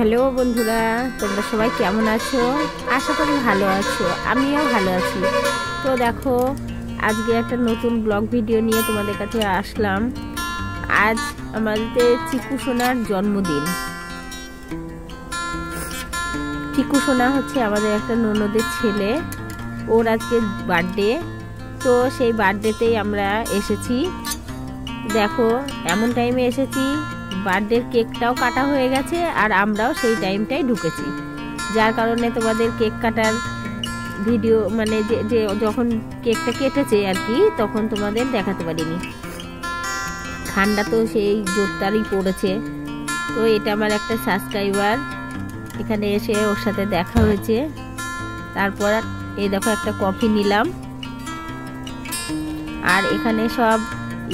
Hello বন্ধুরা, তোমরা সবাই কেমন আছো? আশা করি ভালো আছো, আমিও ভালো আছি। তো দেখো, আজকে একটা নতুন ব্লগ ভিডিও নিয়ে তোমাদের কাছে আসলাম। আজ আমাদের চিকু সোনার জন্মদিন। চিকু সোনা হচ্ছে আমাদের একটা ননদের ছেলে, ওর আজকে বার্থডে। তো সেই বার্থডেতেই আমরা এসেছি। দেখো, এমন টাইমে এসেছি, বার্থডের কেকটাও কাটা হয়ে গেছে আর আমরাও সেই টাইমটাই ঢুকেছি, যার কারণে তোমাদের কেক কাটার ভিডিও মানে যে যখন কেকটা কেটেছে আর কি, তখন তোমাদের দেখাতে পারিনি। ঠান্ডা তো সেই জোরদারই পড়েছে। তো এটা আমার একটা সাবস্ক্রাইবার, এখানে এসে ওর সাথে দেখা হয়েছে। তারপর এই দেখো একটা কফি নিলাম। আর এখানে সব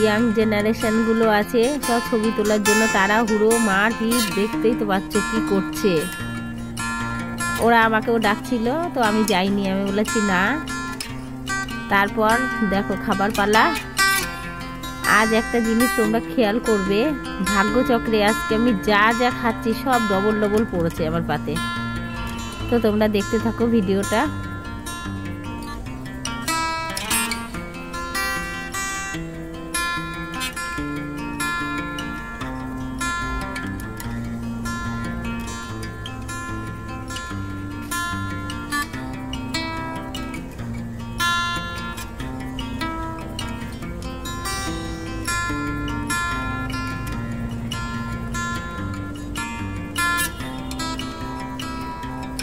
ইয়াং জেনারেশনগুলো আছে, সব ছবি তোলার জন্য তারা হুড়ো মার হিট, দেখতেই তো পাচ্ছ কি করছে। ওরা আমাকেও ডাকছিল, তো আমি যাইনি, আমি বলেছি না। তারপর দেখো খাবার পালা। আজ একটা জিনিস তোমরা খেয়াল করবে, ভাগ্যচক্রে আজকে আমি যা যা খাচ্ছি সব ডবল ডবল পড়েছে আমার পাতে। তো তোমরা দেখতে থাকো ভিডিওটা।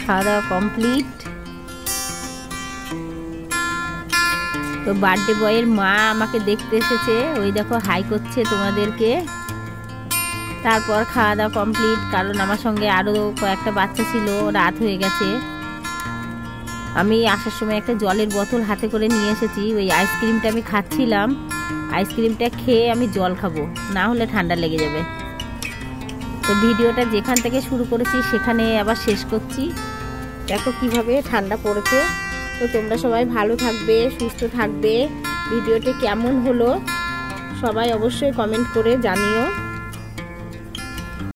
খাওয়া দাওয়া কমপ্লিট। তো বার্থডে বয়ের মা আমাকে দেখতে এসেছে, ওই দেখো হাই করছে তোমাদেরকে। তারপর খাওয়া দাওয়া কমপ্লিট, কারণ আমার সঙ্গে আরও কয়েকটা বাচ্চা ছিল, রাত হয়ে গেছে। আমি আসার সময় একটা জলের বোতল হাতে করে নিয়ে এসেছি, ওই আইসক্রিমটা আমি খাচ্ছিলাম। আইসক্রিমটা খেয়ে আমি জল খাবো, না হলে ঠান্ডা লেগে যাবে। তো ভিডিওটা যেখান থেকে শুরু করেছি সেখানে আবার শেষ করছি। দেখো কিভাবে ঠান্ডা পড়েছে। তো তোমরা সবাই ভালো থাকবে, সুস্থ থাকবে। ভিডিওটি কেমন হলো সবাই অবশ্যই কমেন্ট করে জানিও।